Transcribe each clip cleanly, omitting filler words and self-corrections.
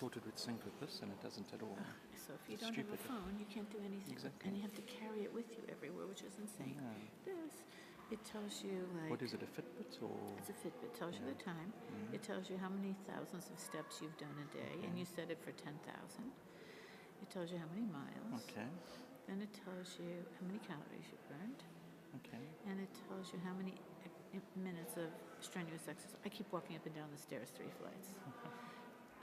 thought it would sync with this, and it doesn't at all. So if you don't have a phone, you can't do anything. Exactly. And you have to carry it with you everywhere, which is insane. Yeah. It tells you, like... What is it, a Fitbit or...? It's a Fitbit. It tells you the time. It tells you how many thousands of steps you've done a day, and you set it for 10,000. It tells you how many miles. Okay. Then it tells you how many calories you burned. Okay. And it tells you how many minutes of strenuous exercise. I keep walking up and down the stairs 3 flights.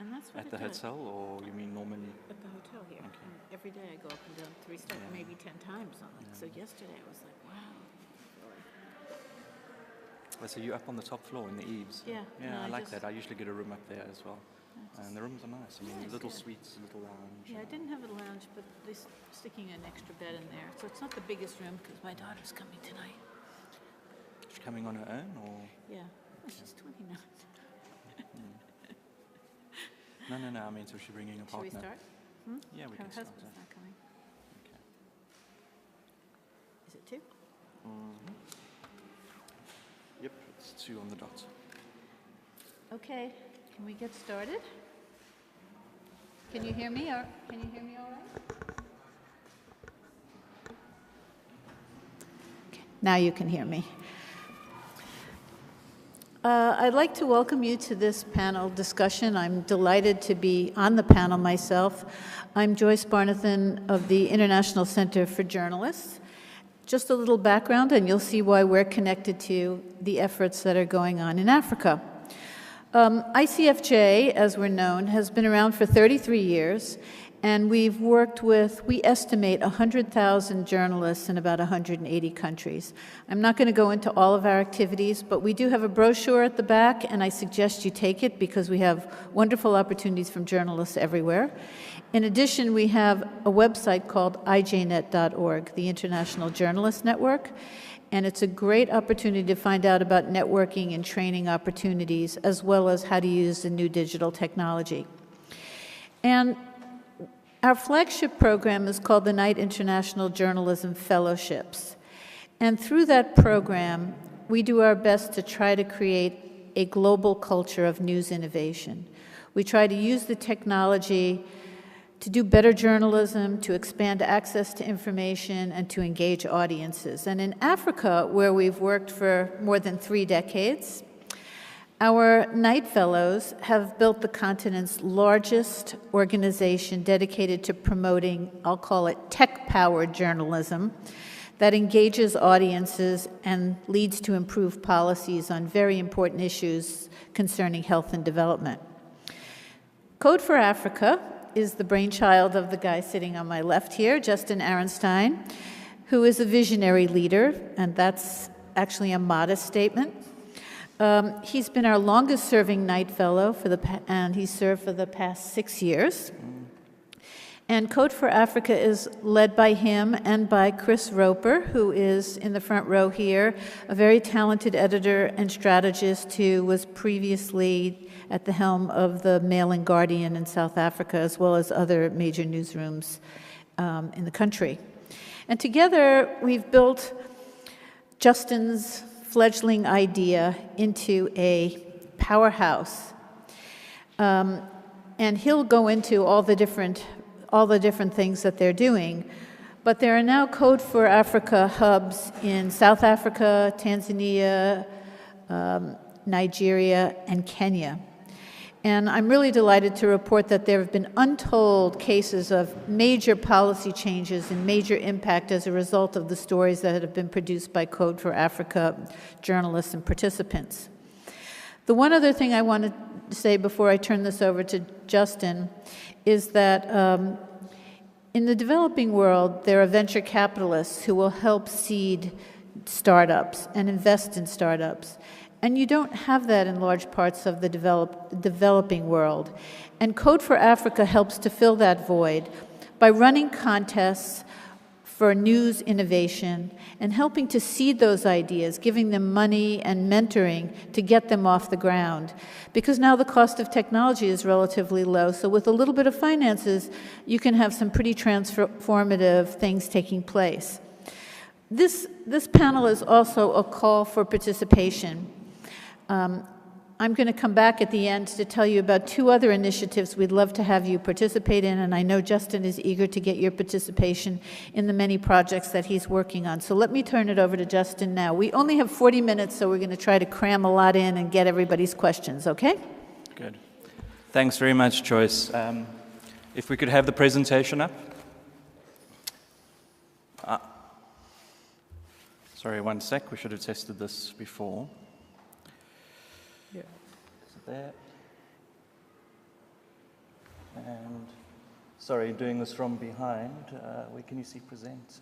And that's what At the hotel, or you mean normally? At the hotel here. Okay. And every day I go up and down 3 steps, maybe 10 times on it. So yesterday I was like, wow. So you're up on the top floor in the eaves? Yeah. Yeah, No, I like that. I usually get a room up there as well. And the rooms are nice. I mean, little suites, a little lounge. Yeah, I didn't have a lounge, but they're sticking an extra bed in there. So it's not the biggest room because my daughter's coming tonight. Is she coming on her own, or? Yeah. Well, she's 29. No. I mean, so she's bringing a partner. Should we start? Yeah, we Her can start. husband's not coming. Okay. Is it 2? Yep, it's 2 on the dot. Okay, can we get started? Can you hear me, or can you hear me all right? Okay, now you can hear me. I'd like to welcome you to this panel discussion. I'm delighted to be on the panel myself. I'm Joyce Barnathan of the International Center for Journalists. Just a little background, and you'll see why we're connected to the efforts that are going on in Africa. ICFJ, as we're known, has been around for 33 years, and we've worked with, we estimate, 100,000 journalists in about 180 countries. I'm not going to go into all of our activities, but we do have a brochure at the back, and I suggest you take it because we have wonderful opportunities from journalists everywhere. In addition, we have a website called ijnet.org, the International Journalist Network, and it's a great opportunity to find out about networking and training opportunities, as well as how to use the new digital technology. And our flagship program is called the Knight International Journalism Fellowships. And through that program, we do our best to try to create a global culture of news innovation. We try to use the technology to do better journalism, to expand access to information, and to engage audiences. And in Africa, where we've worked for more than 3 decades, our Knight Fellows have built the continent's largest organization dedicated to promoting, I'll call it tech-powered journalism, that engages audiences and leads to improved policies on very important issues concerning health and development. Code for Africa is the brainchild of the guy sitting on my left here, Justin Aronstein, who is a visionary leader, and that's actually a modest statement. He's been our longest-serving Knight Fellow, and he's served for the past 6 years. And Code for Africa is led by him and by Chris Roper, who is in the front row here, a very talented editor and strategist who was previously at the helm of the Mail and Guardian in South Africa, as well as other major newsrooms in the country. And together, we've built Justin's fledgling idea into a powerhouse. And he'll go into all the different things that they're doing. But there are now Code for Africa hubs in South Africa, Tanzania, Nigeria, and Kenya. And I'm really delighted to report that there have been untold cases of major policy changes and major impact as a result of the stories that have been produced by Code for Africa journalists and participants. The one other thing I want to say before I turn this over to Justin is that in the developing world, there are venture capitalists who will help seed startups and invest in startups. And you don't have that in large parts of the developing world. And Code for Africa helps to fill that void by running contests for news innovation and helping to seed those ideas, giving them money and mentoring to get them off the ground. Because now the cost of technology is relatively low, so with a little bit of finances, you can have some pretty transformative things taking place. This panel is also a call for participation. I'm going to come back at the end to tell you about 2 other initiatives we'd love to have you participate in, and I know Justin is eager to get your participation in the many projects that he's working on. So let me turn it over to Justin now. We only have 40 minutes, so we're going to try to cram a lot in and get everybody's questions, okay? Good. Thanks very much, Joyce. If we could have the presentation up. Sorry, one sec. We should have tested this before. Yeah. So there. And sorry, doing this from behind. Where can you see present?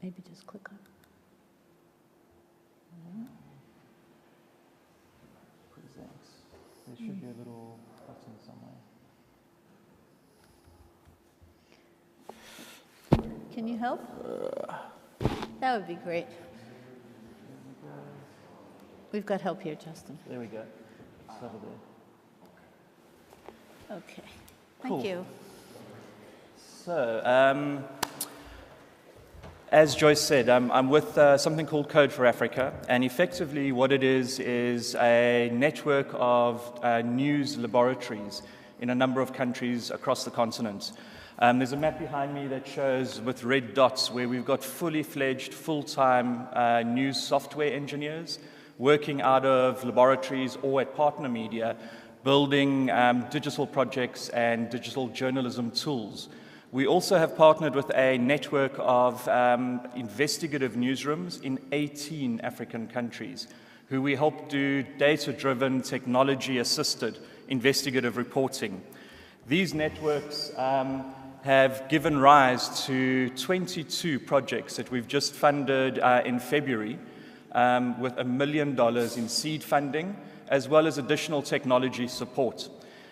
Maybe just click on it. Presents. There should be a little button somewhere. Can you help? That would be great. We've got help here, Justin. There we go. It's over there. Okay. Thank you. So, as Joyce said, I'm with something called Code for Africa, and effectively what it is a network of news laboratories in a number of countries across the continent. There's a map behind me that shows with red dots where we've got fully fledged, full-time news software engineers working out of laboratories or at partner media, building digital projects and digital journalism tools. We also have partnered with a network of investigative newsrooms in 18 African countries, who we help do data-driven, technology-assisted investigative reporting. These networks have given rise to 22 projects that we've just funded in February with $1 million in seed funding, as well as additional technology support.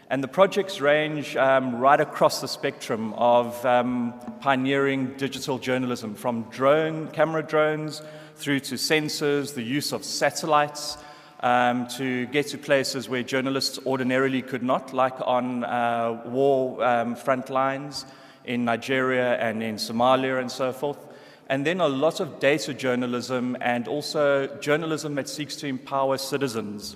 And the projects range right across the spectrum of pioneering digital journalism, from camera drones through to sensors, the use of satellites, to get to places where journalists ordinarily could not, like on war front lines in Nigeria and in Somalia and so forth. And then a lot of data journalism and also journalism that seeks to empower citizens.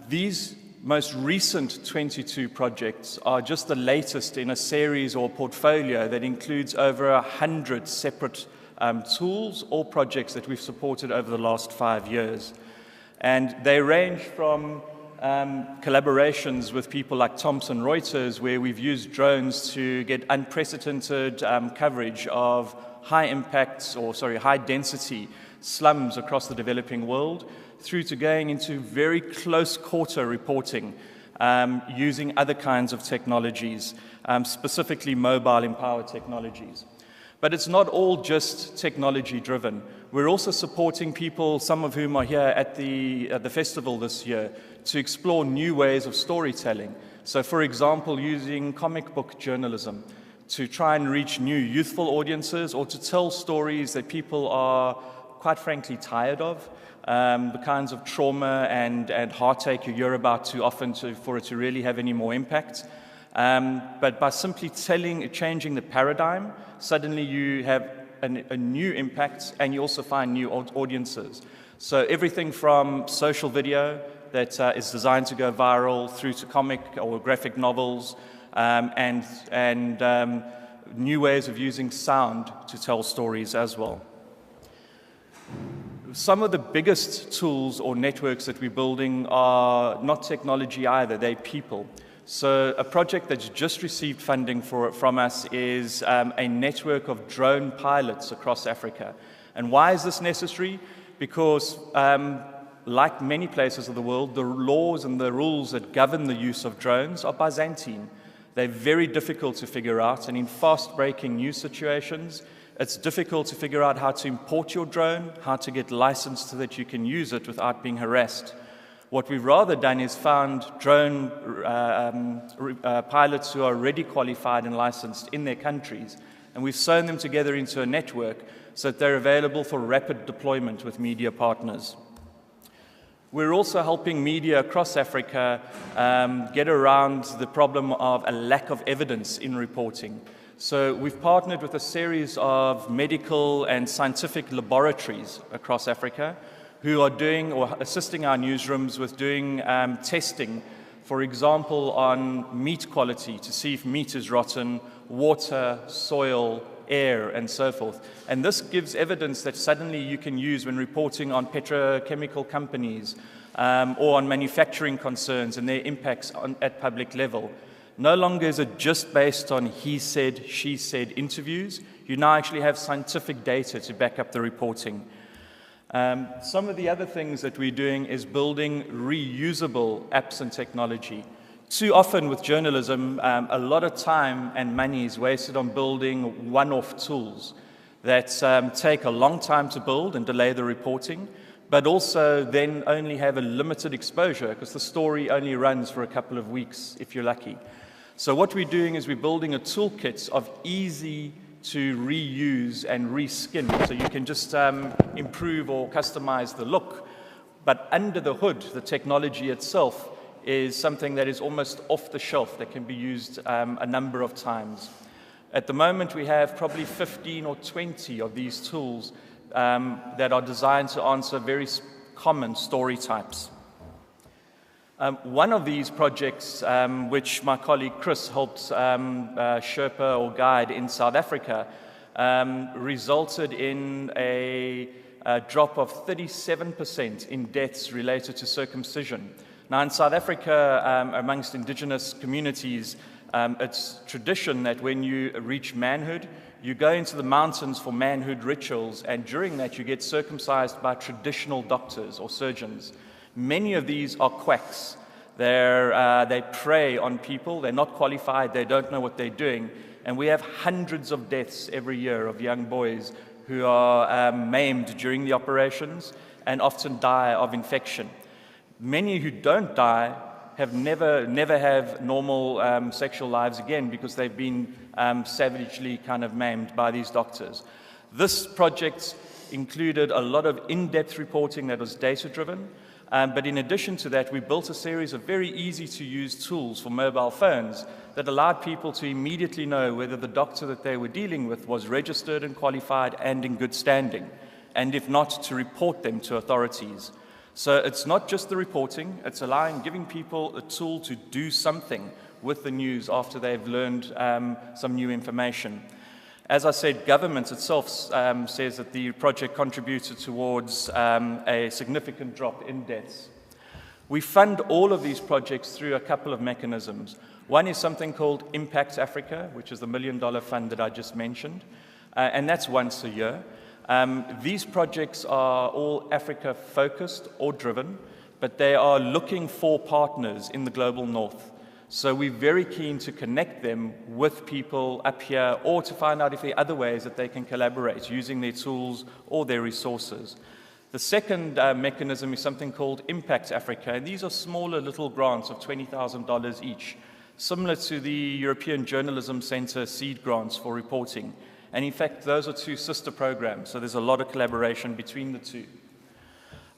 These most recent 22 projects are just the latest in a series or portfolio that includes over 100 separate tools or projects that we've supported over the last 5 years. And they range from collaborations with people like Thomson Reuters, where we've used drones to get unprecedented coverage of high-density slums across the developing world, through to going into very close quarter reporting using other kinds of technologies, specifically mobile-empowered technologies. But it's not all just technology-driven. We're also supporting people, some of whom are here at the festival this year, to explore new ways of storytelling. So, for example, using comic book journalism to try and reach new youthful audiences, or to tell stories that people are, quite frankly, tired of. The kinds of trauma and heartache you hear about too often for it to really have any more impact. But by simply changing the paradigm, suddenly you have a new impact, and you also find new audiences. So everything from social video that is designed to go viral, through to comic or graphic novels, and new ways of using sound to tell stories as well. Some of the biggest tools or networks that we're building are not technology either, they're people. So a project that's just received funding from us is a network of drone pilots across Africa. And why is this necessary? Because like many places of the world, the laws and the rules that govern the use of drones are Byzantine. They're very difficult to figure out, and in fast-breaking news situations, it's difficult to figure out how to import your drone, how to get licensed so that you can use it without being harassed. What we've rather done is found drone pilots who are already qualified and licensed in their countries, and we've sewn them together into a network so that they're available for rapid deployment with media partners. We're also helping media across Africa get around the problem of a lack of evidence in reporting. So we've partnered with a series of medical and scientific laboratories across Africa who are doing or assisting our newsrooms with doing testing, for example, on meat quality to see if meat is rotten, water, soil, air, and so forth. And this gives evidence that suddenly you can use when reporting on petrochemical companies or on manufacturing concerns and their impacts at public level. No longer is it just based on he said, she said interviews. You now actually have scientific data to back up the reporting. Some of the other things that we're doing is building reusable apps and technology. Too often with journalism, a lot of time and money is wasted on building one-off tools that take a long time to build and delay the reporting, but also then only have a limited exposure because the story only runs for a couple of weeks if you're lucky. So what we're doing is we're building a toolkit of easy to reuse and reskin, so you can just improve or customize the look. But under the hood, the technology itself is something that is almost off the shelf that can be used a number of times. At the moment, we have probably 15 or 20 of these tools that are designed to answer very common story types. One of these projects, which my colleague Chris helped Sherpa or guide in South Africa, resulted in a drop of 37% in deaths related to circumcision. Now, in South Africa, amongst indigenous communities, it's tradition that when you reach manhood, you go into the mountains for manhood rituals, and during that, you get circumcised by traditional doctors or surgeons. Many of these are quacks. They prey on people. They're not qualified. They don't know what they're doing. And we have hundreds of deaths every year of young boys who are maimed during the operations and often die of infection. Many who don't die have never have normal sexual lives again because they've been savagely kind of maimed by these doctors. This project included a lot of in-depth reporting that was data-driven. But in addition to that, we built a series of very easy-to-use tools for mobile phones that allowed people to immediately know whether the doctor that they were dealing with was registered and qualified and in good standing, and if not, to report them to authorities. So it's not just the reporting, it's giving people a tool to do something with the news after they've learned some new information. As I said, government itself says that the project contributed towards a significant drop in deaths. We fund all of these projects through a couple of mechanisms. One is something called innovateAFRICA, which is the $1 million fund that I just mentioned, and that's once a year. These projects are all Africa-focused or driven, but they are looking for partners in the global north. So we're very keen to connect them with people up here or to find out if there are other ways that they can collaborate using their tools or their resources. The second mechanism is something called innovateAFRICA, and these are smaller little grants of $20,000 each, similar to the European Journalism Centre seed grants for reporting. And in fact, those are two sister programs, so there's a lot of collaboration between the two.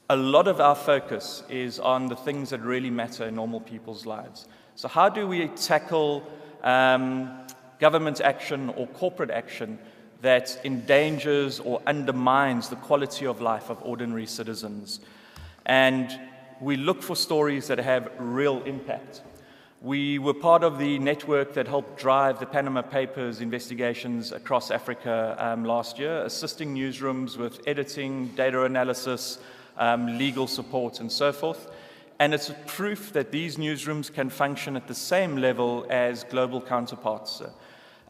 A lot of our focus is on the things that really matter in normal people's lives. So how do we tackle government action or corporate action that endangers or undermines the quality of life of ordinary citizens? And we look for stories that have real impact. We were part of the network that helped drive the Panama Papers investigations across Africa last year, assisting newsrooms with editing, data analysis, legal support, and so forth. And it's a proof that these newsrooms can function at the same level as global counterparts.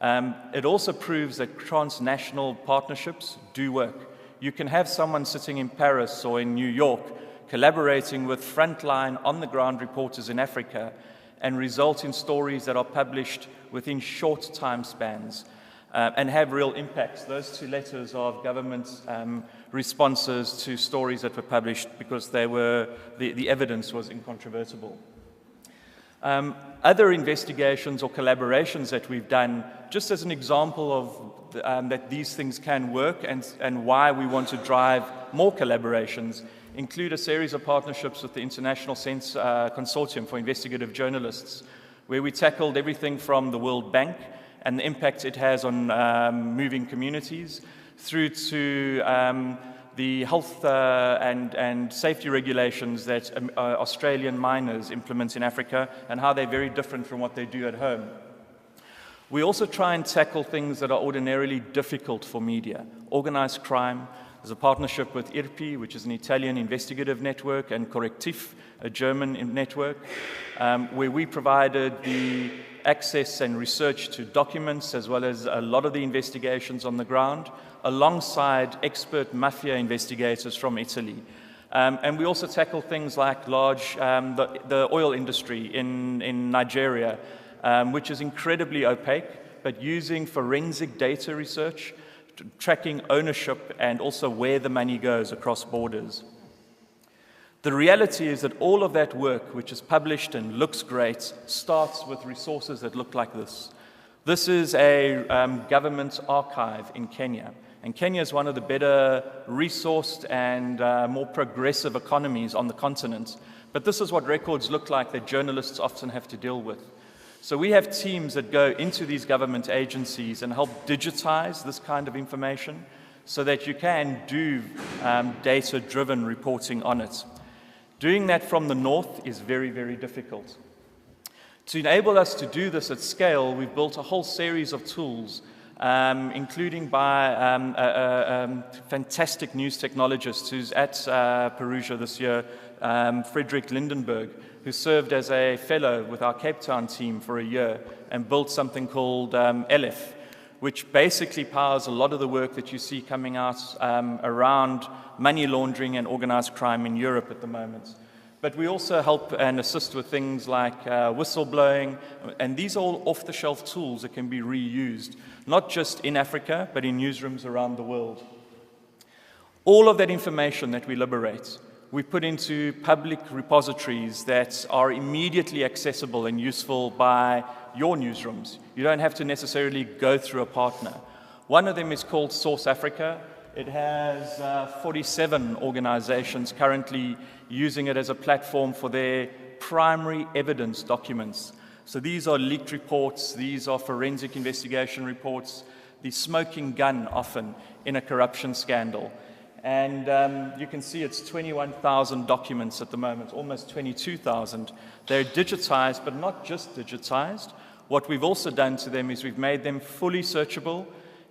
It also proves that transnational partnerships do work. You can have someone sitting in Paris or in New York collaborating with frontline, on-the-ground reporters in Africa and result in stories that are published within short time spans and have real impacts. Those two letters of government responses to stories that were published because the evidence was incontrovertible. Other investigations or collaborations that we've done, just as an example of that these things can work and why we want to drive more collaborations, include a series of partnerships with the International Consortium for Investigative Journalists, where we tackled everything from the World Bank and the impact it has on moving communities, through to the health and safety regulations that Australian miners implement in Africa and how they're very different from what they do at home. We also try and tackle things that are ordinarily difficult for media. Organized crime. There's a partnership with IRPI, which is an Italian investigative network, and Correctif, a German network, where we provided the access and research to documents as well as a lot of the investigations on the ground, alongside expert mafia investigators from Italy. And we also tackle things like the oil industry in Nigeria, which is incredibly opaque, but using forensic data research, tracking ownership, and also where the money goes across borders. The reality is that all of that work, which is published and looks great, starts with resources that look like this. This is a government archive in Kenya. And Kenya is one of the better resourced and more progressive economies on the continent. But this is what records look like that journalists often have to deal with. So we have teams that go into these government agencies and help digitize this kind of information so that you can do data-driven reporting on it. Doing that from the north is very, very difficult. To enable us to do this at scale, we've built a whole series of tools, including by a fantastic news technologist who's at Perugia this year, Frederick Lindenberg, who served as a fellow with our Cape Town team for a year and built something called LF, which basically powers a lot of the work that you see coming out around money laundering and organized crime in Europe at the moment. But we also help and assist with things like whistleblowing, and these are all off-the-shelf tools that can be reused, not just in Africa, but in newsrooms around the world. All of that information that we liberate, we put into public repositories that are immediately accessible and useful by your newsrooms. You don't have to necessarily go through a partner. One of them is called Source Africa. It has 47 organizations currently using it as a platform for their primary evidence documents. So these are leaked reports, these are forensic investigation reports, the smoking gun often in a corruption scandal. And you can see it's 21,000 documents at the moment, almost 22,000. They're digitized, but not just digitized. What we've also done to them is we've made them fully searchable,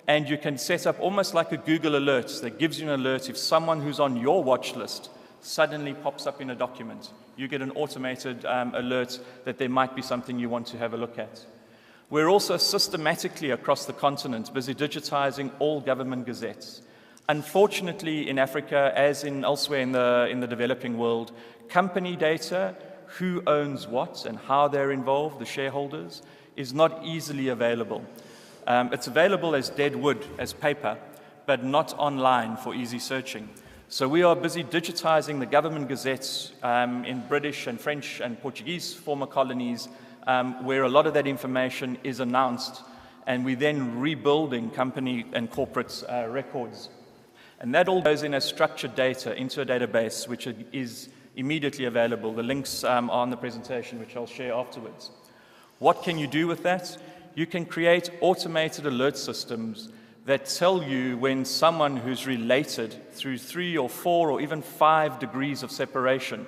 and you can set up almost like a Google Alerts that gives you an alert if someone who's on your watch list suddenly pops up in a document. You get an automated alert that there might be something you want to have a look at. We're also systematically across the continent busy digitizing all government gazettes. Unfortunately, in Africa, as in elsewhere in the developing world, company data, who owns what and how they're involved, the shareholders, is not easily available. It's available as dead wood, as paper, but not online for easy searching. So we are busy digitizing the government gazettes in British and French and Portuguese former colonies, where a lot of that information is announced, and we then rebuilding company and corporate records. And that all goes in as structured data into a database, which is immediately available. The links are on the presentation, which I'll share afterwards. What can you do with that? You can create automated alert systems that tell you when someone who's related through 3 or 4 or even 5 degrees of separation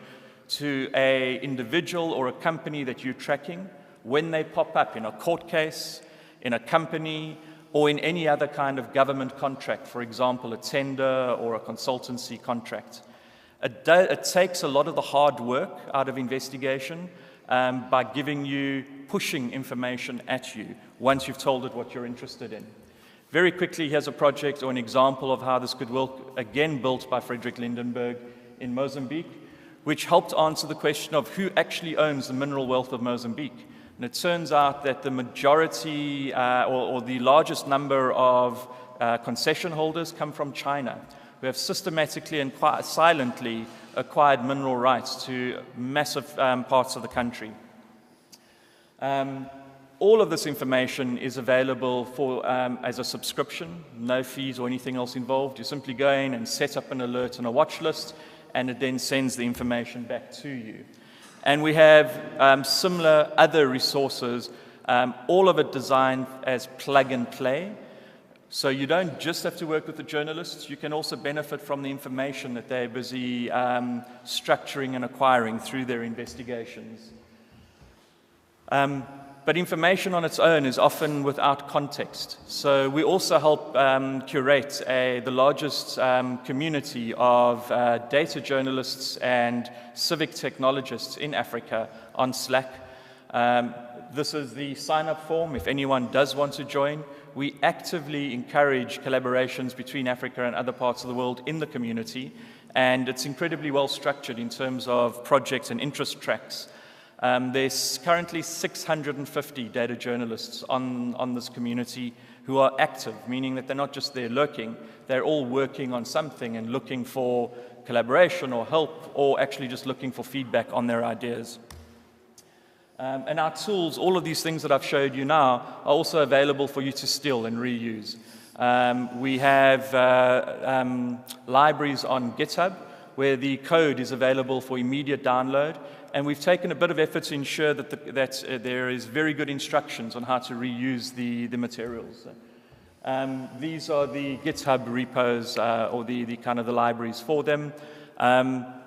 to an individual or a company that you're tracking, when they pop up in a court case, in a company, or in any other kind of government contract, for example, a tender or a consultancy contract. It takes a lot of the hard work out of investigation by pushing information at you once you've told it what you're interested in. Very quickly, here's a project or an example of how this could work, again built by Frederick Lindenberg in Mozambique, which helped answer the question of who actually owns the mineral wealth of Mozambique. And it turns out that the majority or the largest number of concession holders come from China, who have systematically and quite silently acquired mineral rights to massive parts of the country. All of this information is available as a subscription, no fees or anything else involved. You simply go in and set up an alert on a watch list, and it then sends the information back to you. And we have similar other resources all of it designed as plug and play. So you don't just have to work with the journalists, you can also benefit from the information that they're busy structuring and acquiring through their investigations. But information on its own is often without context. So we also help curate the largest community of data journalists and civic technologists in Africa on Slack. This is the sign-up form if anyone does want to join. We actively encourage collaborations between Africa and other parts of the world in the community, and it's incredibly well structured in terms of projects and interest tracks. There's currently 650 data journalists on this community who are active, meaning that they're not just there lurking, they're all working on something and looking for collaboration or help, or actually just looking for feedback on their ideas. And our tools, all of these things that I've showed you now, are also available for you to steal and reuse. We have libraries on GitHub where the code is available for immediate download, and we've taken a bit of effort to ensure that, there is very good instructions on how to reuse the materials. These are the GitHub repos, or the kind of the libraries for them.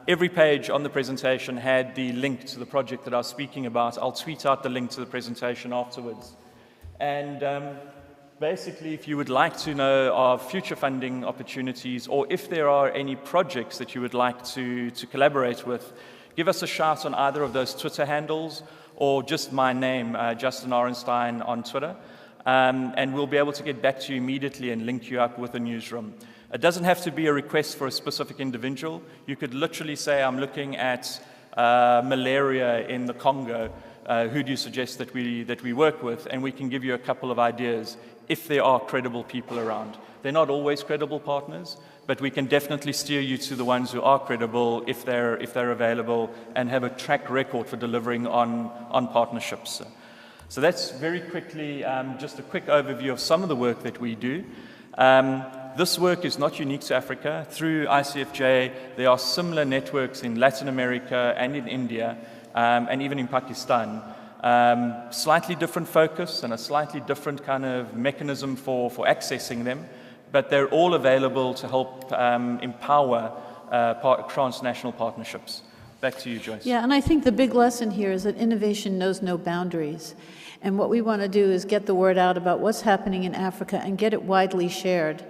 Every page on the presentation had the link to the project that I was speaking about. I'll tweet out the link to the presentation afterwards. And basically, if you would like to know of future funding opportunities, or if there are any projects that you would like to collaborate with, give us a shout on either of those Twitter handles, or just my name, Justin Orenstein, on Twitter. And we'll be able to get back to you immediately and link you up with a newsroom. It doesn't have to be a request for a specific individual. You could literally say, I'm looking at malaria in the Congo. Who do you suggest that we work with? And we can give you a couple of ideas if there are credible people around. They're not always credible partners, but we can definitely steer you to the ones who are credible if they're available and have a track record for delivering on partnerships. So that's very quickly just a quick overview of some of the work that we do. This work is not unique to Africa. Through ICFJ, there are similar networks in Latin America and in India, and even in Pakistan. Slightly different focus and a slightly different kind of mechanism for accessing them, but they're all available to help empower transnational partnerships. Back to you, Joyce. Yeah, and I think the big lesson here is that innovation knows no boundaries. And what we want to do is get the word out about what's happening in Africa and get it widely shared.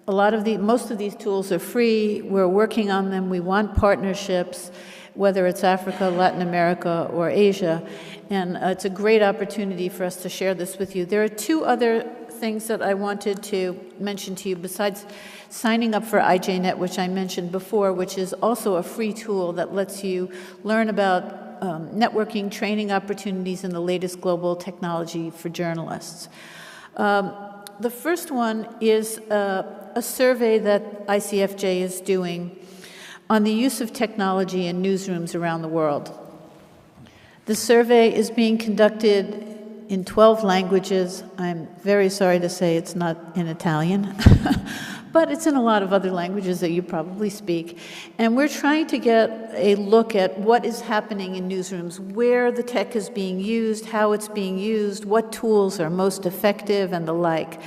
Most of these tools are free. We're working on them. We want partnerships, whether it's Africa, Latin America, or Asia. And it's a great opportunity for us to share this with you. There are two other things that I wanted to mention to you besides signing up for IJNet, which I mentioned before, which is also a free tool that lets you learn about networking, training opportunities, and the latest global technology for journalists. The first one is a survey that ICFJ is doing on the use of technology in newsrooms around the world. The survey is being conducted in 12 languages. I'm very sorry to say it's not in Italian, but it's in a lot of other languages that you probably speak. And we're trying to get a look at what is happening in newsrooms, where the tech is being used, how it's being used, what tools are most effective, and the like.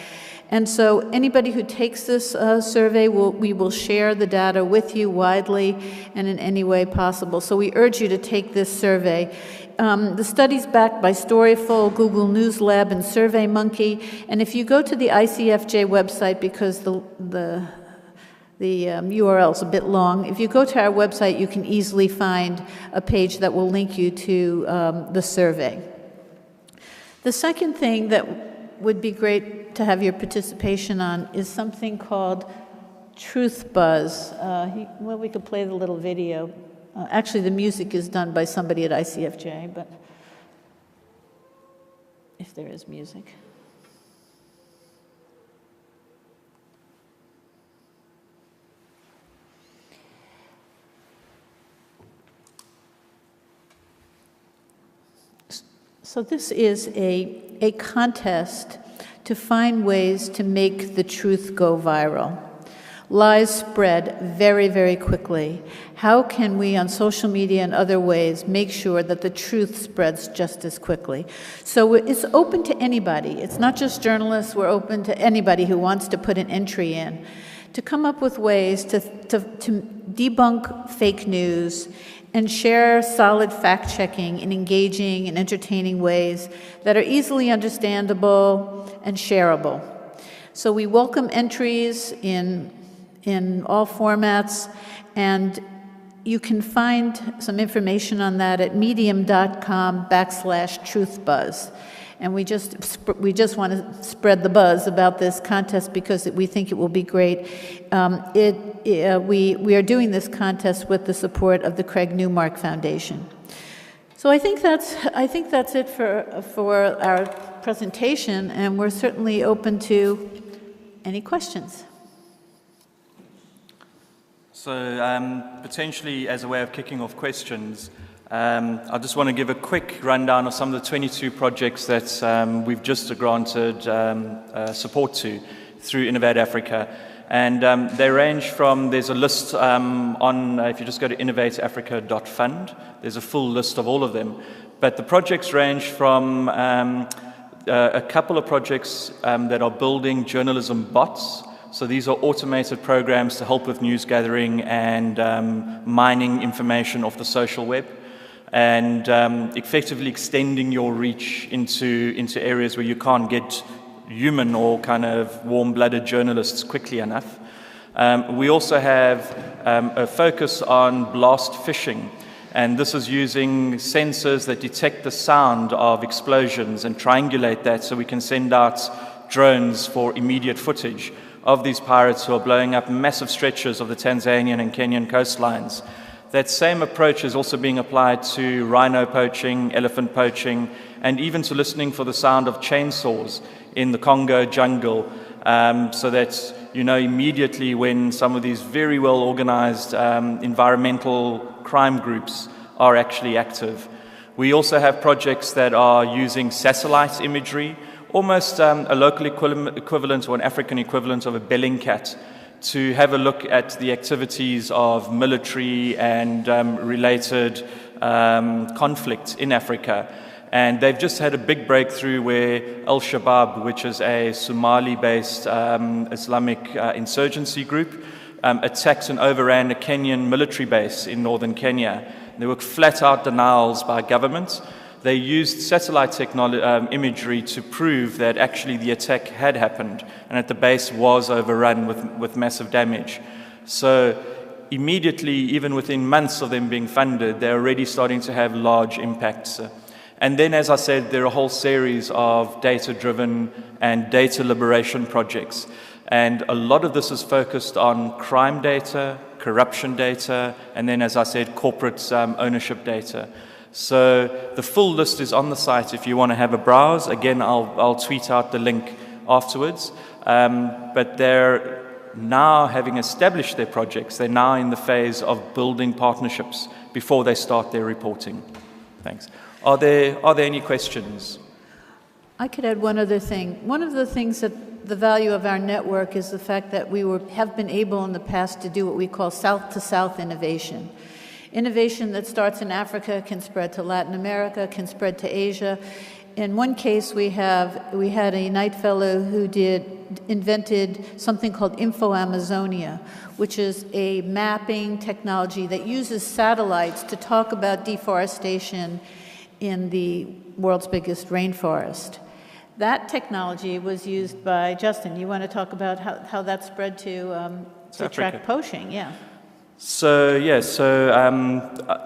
And so anybody who takes this survey, we will share the data with you widely and in any way possible. So we urge you to take this survey. The study's backed by Storyful, Google News Lab, and SurveyMonkey. And if you go to the ICFJ website, because the URL is a bit long, if you go to our website, you can easily find a page that will link you to the survey. The second thing that would be great to have your participation on is something called Truth Buzz. Well, we could play the little video. Actually, the music is done by somebody at ICFJ, but if there is music. So this is a contest to find ways to make the truth go viral. Lies spread very, very quickly. How can we, on social media and other ways, make sure that the truth spreads just as quickly? So it's open to anybody. It's not just journalists. We're open to anybody who wants to put an entry in, to come up with ways to debunk fake news and share solid fact-checking in engaging and entertaining ways that are easily understandable and shareable. So we welcome entries in all formats, and you can find some information on that at medium.com/truthbuzz. And we just want to spread the buzz about this contest because we think it will be great. We are doing this contest with the support of the Craig Newmark Foundation. So I think that's it for our presentation, and we're certainly open to any questions. So potentially as a way of kicking off questions, I just want to give a quick rundown of some of the 22 projects that we've just granted support to through Innovate Africa. And they range from, there's a list if you just go to innovateAFRICA.fund, there's a full list of all of them. But the projects range from a couple of projects that are building journalism bots. So these are automated programs to help with news gathering and mining information off the social web, and effectively extending your reach into areas where you can't get human or kind of warm-blooded journalists quickly enough. We also have a focus on blast fishing, and this is using sensors that detect the sound of explosions and triangulate that so we can send out drones for immediate footage of these pirates who are blowing up massive stretches of the Tanzanian and Kenyan coastlines. That same approach is also being applied to rhino poaching, elephant poaching, and even to listening for the sound of chainsaws in the Congo jungle, so that you know immediately when some of these very well organized environmental crime groups are actually active. We also have projects that are using satellite imagery, almost a local equivalent or an African equivalent of a Bellingcat, to have a look at the activities of military and related conflict in Africa. And they've just had a big breakthrough where Al-Shabaab, which is a Somali-based Islamic insurgency group, attacked and overran a Kenyan military base in northern Kenya. There were flat-out denials by government. They used satellite imagery to prove that actually the attack had happened and that the base was overrun with massive damage. So immediately, even within months of them being funded, they're already starting to have large impacts. And then, as I said, there are a whole series of data-driven and data liberation projects. And a lot of this is focused on crime data, corruption data, and then, as I said, corporate ownership data. So the full list is on the site if you want to have a browse. Again, I'll tweet out the link afterwards. But they're now, having established their projects, they're now in the phase of building partnerships before they start their reporting. Thanks. Are there any questions? I could add one other thing. One of the things that the value of our network is the fact that we have been able in the past to do what we call south-to-south innovation. Innovation that starts in Africa can spread to Latin America, can spread to Asia. In one case, we had a Knight Fellow who invented something called InfoAmazonia, which is a mapping technology that uses satellites to talk about deforestation in the world's biggest rainforest. That technology was used by Justin. You want to talk about how that spread to track poaching? Yeah. So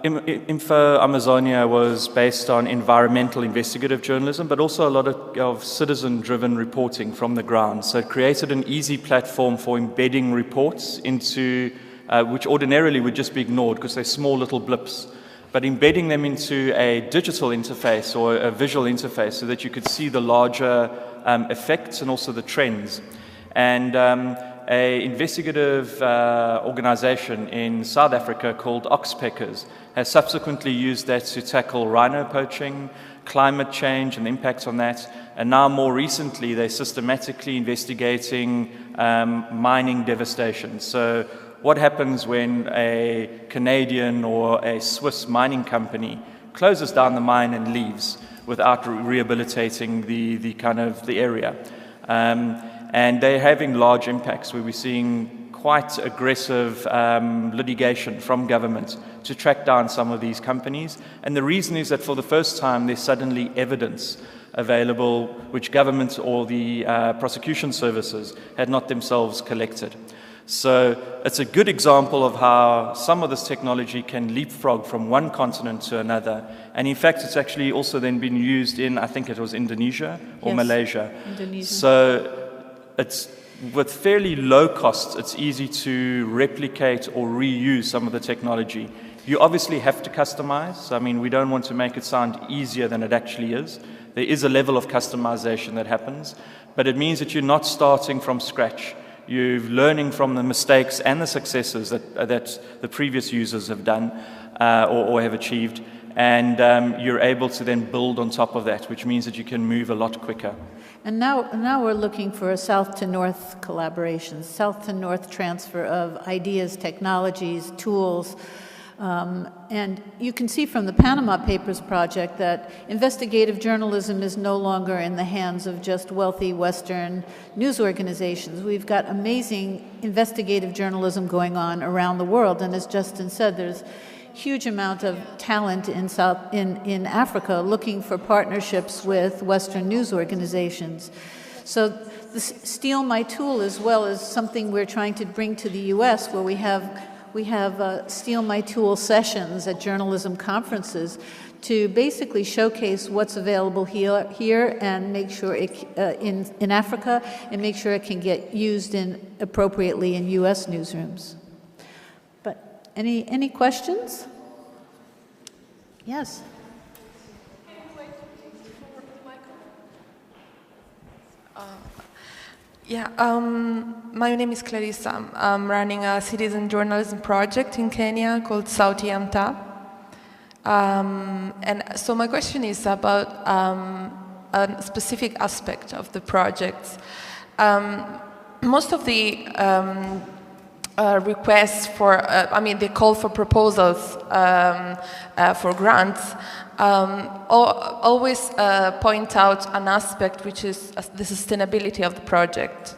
InfoAmazonia was based on environmental investigative journalism, but also a lot of citizen-driven reporting from the ground. So it created an easy platform for embedding reports into, which ordinarily would just be ignored because they're small little blips, but embedding them into a digital interface or a visual interface so that you could see the larger effects and also the trends. And an investigative organization in South Africa called Oxpeckers has subsequently used that to tackle rhino poaching, climate change and the impacts on that. And now more recently, they're systematically investigating mining devastation. So what happens when a Canadian or a Swiss mining company closes down the mine and leaves without rehabilitating the area? And they're having large impacts where we're seeing quite aggressive litigation from government to track down some of these companies. And the reason is that for the first time, there's suddenly evidence available which government or the prosecution services had not themselves collected. So it's a good example of how some of this technology can leapfrog from one continent to another. And in fact, it's actually also then been used in, I think it was Indonesia or Yes, Malaysia. Indonesia. So it's with fairly low costs, it's easy to replicate or reuse some of the technology. You obviously have to customize. I mean, we don't want to make it sound easier than it actually is. There is a level of customization that happens, but it means that you're not starting from scratch. You're learning from the mistakes and the successes that the previous users have done or have achieved, and you're able to then build on top of that, which means that you can move a lot quicker. And now we're looking for a south-to-north collaboration, south-to-north transfer of ideas, technologies, tools. And you can see from the Panama Papers project that investigative journalism is no longer in the hands of just wealthy Western news organizations. We've got amazing investigative journalism going on around the world, and as Justin said, there's huge amount of talent in Africa looking for partnerships with Western news organizations. So the Steal My Tool as well is something we're trying to bring to the U.S., where we have Steal My Tool sessions at journalism conferences to basically showcase what's available here and make sure it in Africa, and make sure it can get used appropriately in U.S. newsrooms. But any questions? Yes. My name is Clarissa. I'm running a citizen journalism project in Kenya called Sauti ya Mtaa. And so my question is about a specific aspect of the project. Most of the requests for, they call for proposals for grants, always point out an aspect which is the sustainability of the project.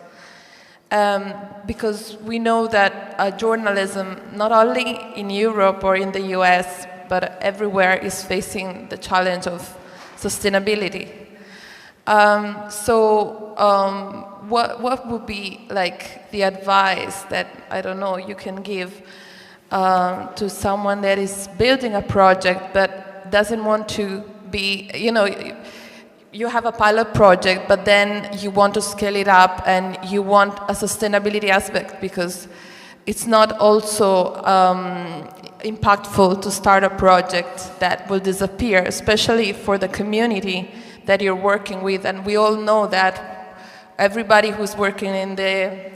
Because we know that journalism, not only in Europe or in the US, but everywhere, is facing the challenge of sustainability. What would be like the advice that, I don't know, you can give to someone that is building a project but doesn't want to be, you have a pilot project, but then you want to scale it up and you want a sustainability aspect, because it's not also impactful to start a project that will disappear, especially for the community that you're working with. And we all know that everybody who's working in the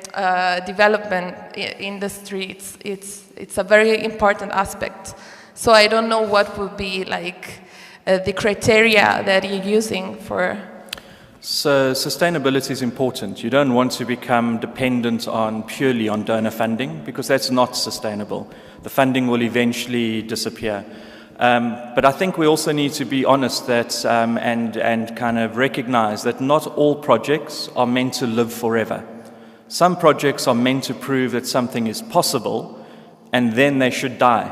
development industry, it's a very important aspect. So I don't know what would be like the criteria that you're using for. So sustainability is important. You don't want to become dependent purely on donor funding, because that's not sustainable. The funding will eventually disappear. But I think we also need to be honest that and kind of recognize that not all projects are meant to live forever. Some projects are meant to prove that something is possible, and then they should die,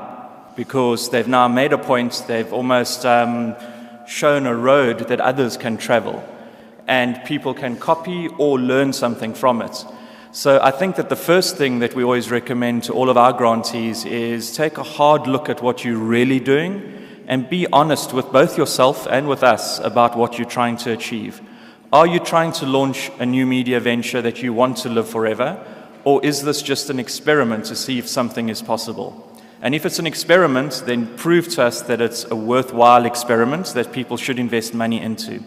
because they've now made a point, they've almost shown a road that others can travel, and people can copy or learn something from it. So I think that the first thing that we always recommend to all of our grantees is take a hard look at what you're really doing and be honest with both yourself and with us about what you're trying to achieve. Are you trying to launch a new media venture that you want to live forever, or is this just an experiment to see if something is possible? And if it's an experiment, then prove to us that it's a worthwhile experiment that people should invest money into.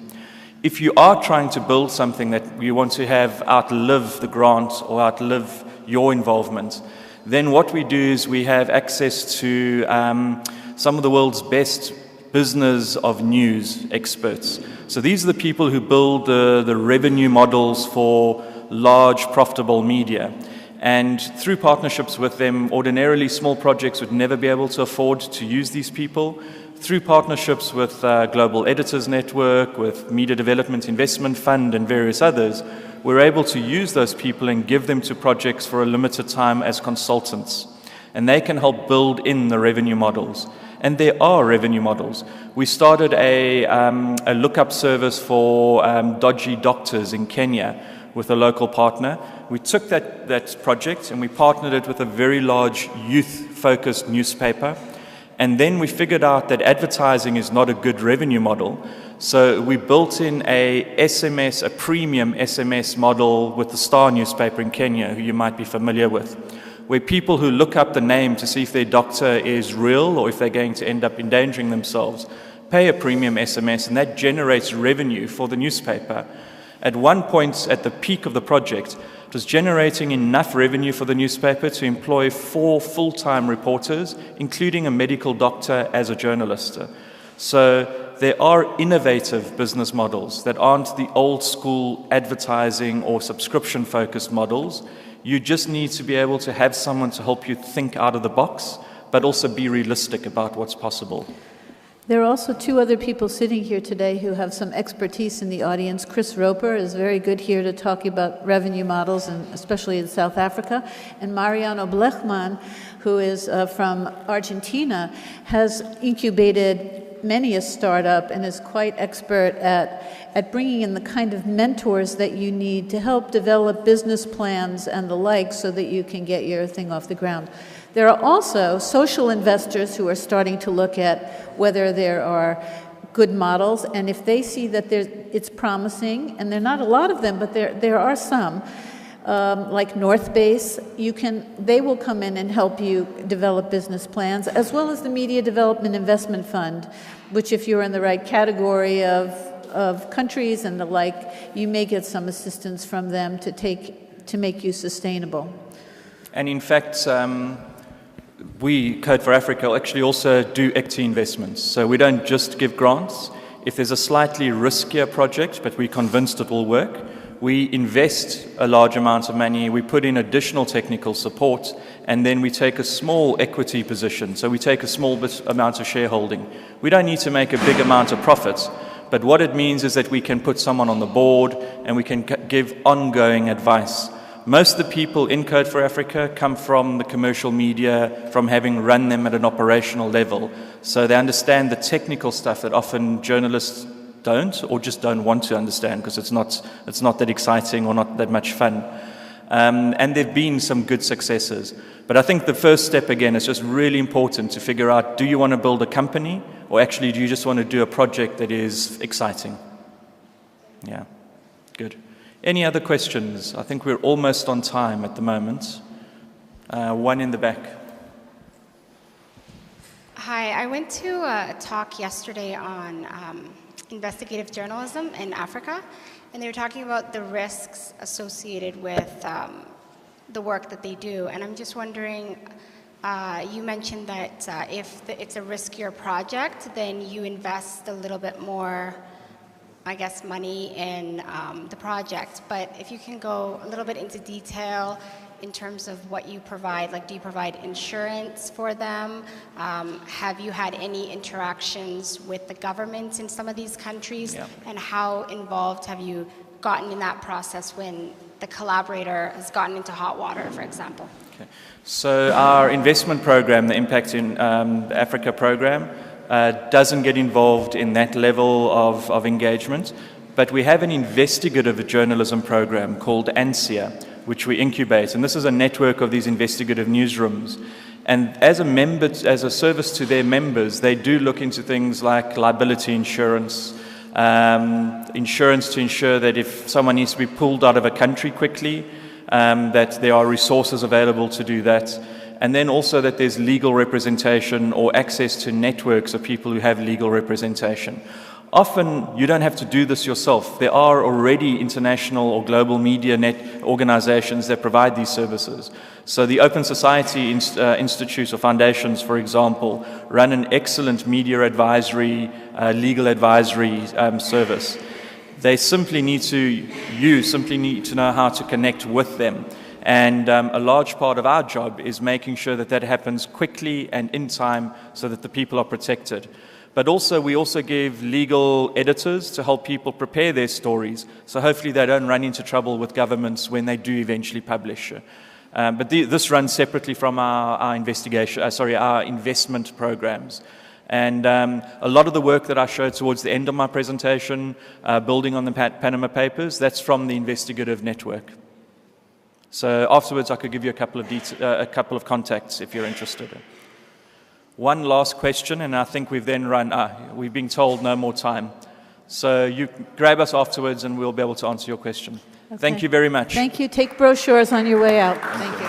If you are trying to build something that you want to have outlive the grant or outlive your involvement, then what we do is we have access to some of the world's best business of news experts. So these are the people who build the revenue models for large, profitable media. And through partnerships with them, ordinarily small projects would never be able to afford to use these people. Through partnerships with Global Editors Network, with Media Development Investment Fund and various others, we're able to use those people and give them to projects for a limited time as consultants. And they can help build in the revenue models. And there are revenue models. We started a lookup service for dodgy doctors in Kenya with a local partner. We took that project and we partnered it with a very large youth-focused newspaper. And then we figured out that advertising is not a good revenue model. So we built in a premium SMS model with the Star newspaper in Kenya, who you might be familiar with, where people who look up the name to see if their doctor is real or if they're going to end up endangering themselves, pay a premium SMS, and that generates revenue for the newspaper. At one point, at the peak of the project, it was generating enough revenue for the newspaper to employ 4 full-time reporters, including a medical doctor as a journalist. So there are innovative business models that aren't the old-school advertising or subscription-focused models. You just need to be able to have someone to help you think out of the box, but also be realistic about what's possible. There are also 2 other people sitting here today who have some expertise in the audience. Chris Roper is very good here to talk about revenue models, and especially in South Africa. And Mariano Blechman, who is from Argentina, has incubated many a startup and is quite expert at bringing in the kind of mentors that you need to help develop business plans and the like so that you can get your thing off the ground. There are also social investors who are starting to look at whether there are good models, and if they see that it's promising, and there are not a lot of them, but there are some, like North Base, they will come in and help you develop business plans, as well as the Media Development Investment Fund, which if you're in the right category of countries and the like, you may get some assistance from them to make you sustainable. And in fact, we, Code for Africa, actually also do equity investments. So we don't just give grants. If there's a slightly riskier project, but we're convinced it will work, we invest a large amount of money, we put in additional technical support, and then we take a small equity position. So we take a small amount of shareholding. We don't need to make a big amount of profits, but what it means is that we can put someone on the board and we can give ongoing advice. Most of the people in Code for Africa come from the commercial media, from having run them at an operational level. So they understand the technical stuff that often journalists don't, or just don't want to understand, because it's not that exciting or not that much fun. And there have been some good successes. But I think the first step, again, is just really important to figure out, do you want to build a company, or actually do you just want to do a project that is exciting? Yeah, good. Any other questions? I think we're almost on time at the moment. One in the back. Hi, I went to a talk yesterday on investigative journalism in Africa, and they were talking about the risks associated with the work that they do. And I'm just wondering, you mentioned that if it's a riskier project, then you invest a little bit more, I guess, money in the project. But if you can go a little bit into detail in terms of what you provide, like do you provide insurance for them? Have you had any interactions with the governments in some of these countries? Yeah. And how involved have you gotten in that process when the collaborator has gotten into hot water, for example? Okay. So our investment program, the Impact in Africa program, doesn't get involved in that level of engagement, but we have an investigative journalism program called ANSIA, which we incubate, and this is a network of these investigative newsrooms. And as a service to their members, they do look into things like liability insurance, insurance to ensure that if someone needs to be pulled out of a country quickly, that there are resources available to do that. And then also that there's legal representation or access to networks of people who have legal representation. Often you don't have to do this yourself. There are already international or global media net organizations that provide these services. So the Open Society Institutes or foundations, for example, run an excellent media advisory, legal advisory service. They simply need to know how to connect with them. And a large part of our job is making sure that that happens quickly and in time so that the people are protected. But also, we also give legal editors to help people prepare their stories, so hopefully they don't run into trouble with governments when they do eventually publish. But this runs separately from our investment programs. And a lot of the work that I showed towards the end of my presentation, building on the Panama Papers, that's from the investigative network. So afterwards, I could give you a couple of contacts if you're interested. One last question, and I think we've then we've been told no more time. So you grab us afterwards and we'll be able to answer your question. Okay. Thank you very much. Thank you. Take brochures on your way out. Thank you.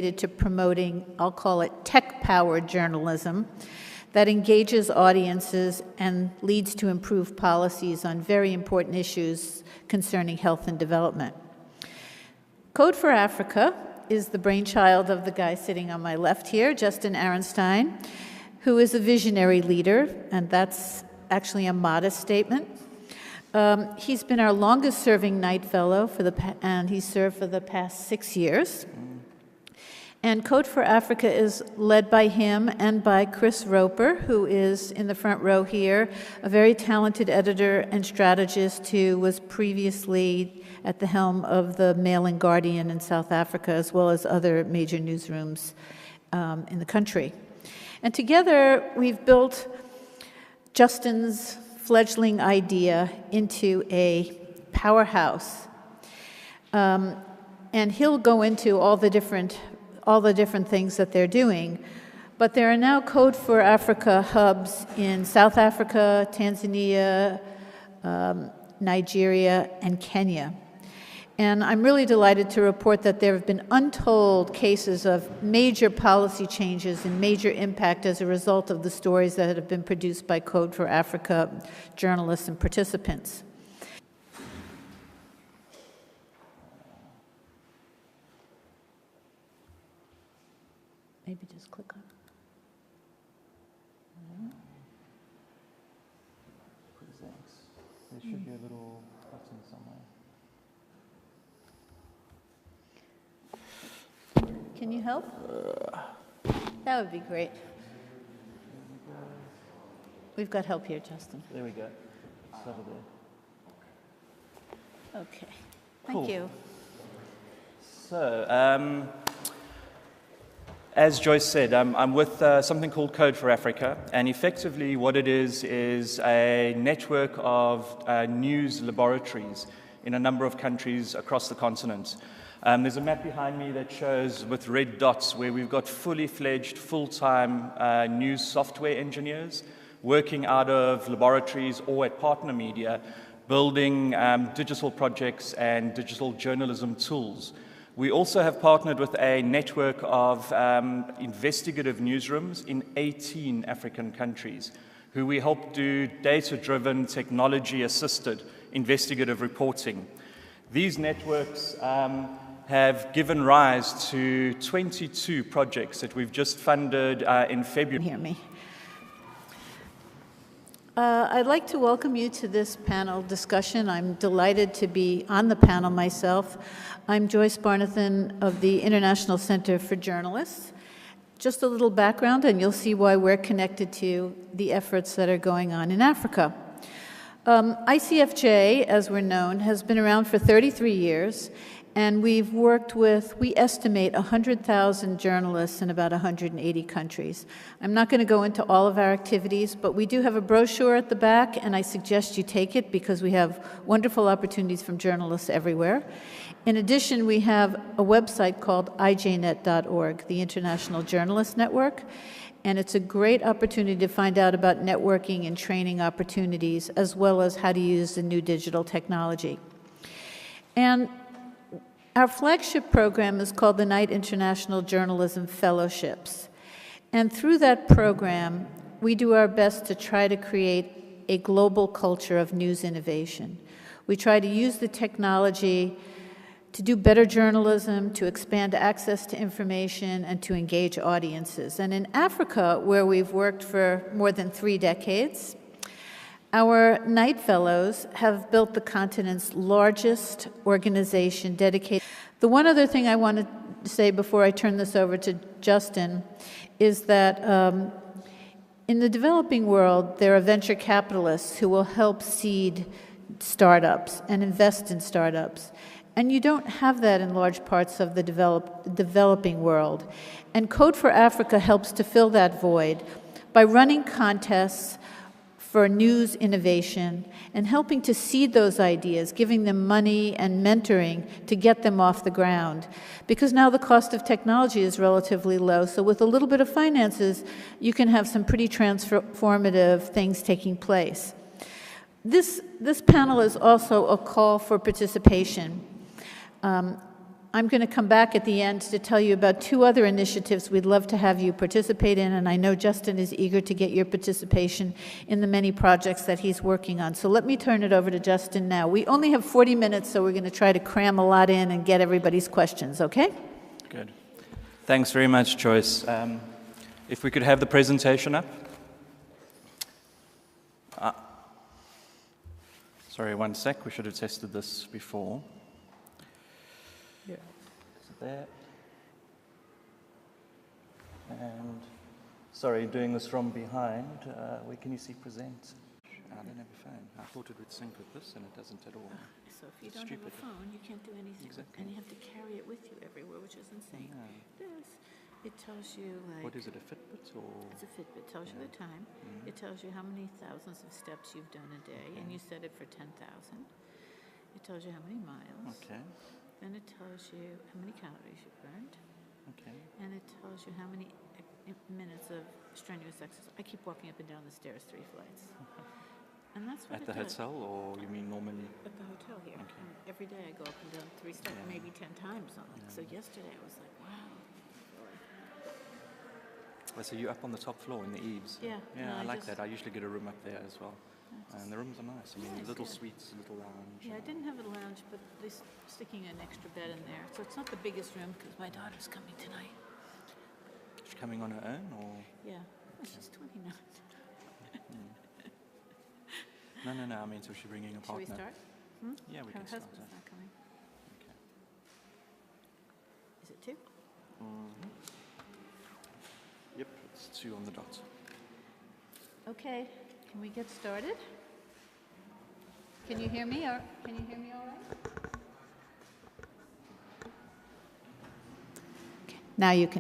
To promoting, I'll call it tech-powered journalism that engages audiences and leads to improved policies on very important issues concerning health and development. Code for Africa is the brainchild of the guy sitting on my left here, Justin Aronstein, who is a visionary leader, and that's actually a modest statement. He's been our longest-serving Knight Fellow, and he's served for the past 6 years. And Code for Africa is led by him and by Chris Roper, who is in the front row here, a very talented editor and strategist who was previously at the helm of the Mail and Guardian in South Africa, as well as other major newsrooms in the country. And together, we've built Justin's fledgling idea into a powerhouse. And he'll go into all the different things that they're doing. But there are now Code for Africa hubs in South Africa, Tanzania, Nigeria, and Kenya. And I'm really delighted to report that there have been untold cases of major policy changes and major impact as a result of the stories that have been produced by Code for Africa journalists and participants. Maybe just click on it. Thanks. There should be a little button somewhere. Can you help? That would be great. We've got help here, Justin. There we go. It's over there. Okay. Thank you. So, as Joyce said, I'm with something called Code for Africa, and effectively what it is a network of news laboratories in a number of countries across the continent. There's a map behind me that shows with red dots where we've got fully fledged, full-time news software engineers working out of laboratories or at partner media, building digital projects and digital journalism tools. We also have partnered with a network of investigative newsrooms in 18 African countries who we help do data-driven, technology-assisted investigative reporting. These networks have given rise to 22 projects that we've just funded in February. Hear me. I'd like to welcome you to this panel discussion. I'm delighted to be on the panel myself. I'm Joyce Barnathan of the International Center for Journalists, just a little background, and you'll see why we're connected to the efforts that are going on in Africa. ICFJ, as we're known, has been around for 33 years, and we've worked with, we estimate, 100,000 journalists in about 180 countries. I'm not going to go into all of our activities, but we do have a brochure at the back, and I suggest you take it because we have wonderful opportunities from journalists everywhere. In addition, we have a website called ijnet.org, the International Journalist Network, and it's a great opportunity to find out about networking and training opportunities, as well as how to use the new digital technology. And our flagship program is called the Knight International Journalism Fellowships. And through that program, we do our best to try to create a global culture of news innovation. We try to use the technology to do better journalism, to expand access to information, and to engage audiences. And in Africa, where we've worked for more than 3 decades, our Knight Fellows have built the continent's largest organization dedicated. The one other thing I want to say before I turn this over to Justin is that in the developing world, there are venture capitalists who will help seed startups and invest in startups. And you don't have that in large parts of the developing world. And Code for Africa helps to fill that void by running contests for news innovation and helping to seed those ideas, giving them money and mentoring to get them off the ground. Because now the cost of technology is relatively low, so with a little bit of finances, you can have some pretty transformative things taking place. This panel is also a call for participation. I'm going to come back at the end to tell you about 2 other initiatives we'd love to have you participate in, and I know Justin is eager to get your participation in the many projects that he's working on. So let me turn it over to Justin now. We only have 40 minutes, so we're going to try to cram a lot in and get everybody's questions, okay? Good. Thanks very much, Joyce. If we could have the presentation up. Sorry, one sec. We should have tested this before. Yeah. There. And sorry, doing this from behind. Where can you see present? I don't have a phone. I thought it would sync with this, and it doesn't at all. So if you don't have a phone, you can't do anything. Exactly. And you have to carry it with you everywhere, which is insane. Yeah. It tells you, like... What is it, a Fitbit or...? It's a Fitbit. It tells you the time. It tells you how many thousands of steps you've done a day, and you set it for 10,000. It tells you how many miles. Okay. Then it tells you how many calories you burned. Okay. And it tells you how many minutes of strenuous exercise. I keep walking up and down the stairs 3 flights. And that's what At the hotel, or you mean normally? At the hotel here. Okay. And every day I go up and down 3 steps, maybe 10 times on it. So yesterday I was like, wow. Well, so you're up on the top floor in the eaves? Yeah. Yeah, I like that. I usually get a room up there as well. And the rooms are nice. I mean, little suites, a little lounge. Yeah, I didn't have a lounge, but they're sticking an extra bed in there. So it's not the biggest room because my daughter's coming tonight. Is she coming on her own, or? Yeah. Well, she's 29. No. I mean, so she's bringing a partner. Should we start? Yeah, we can start. Her husband's not coming. Okay. Is it 2? Yep, it's 2 on the dot. Okay, can we get started? Can you hear me? Or can you hear me all right? Okay. Now you can.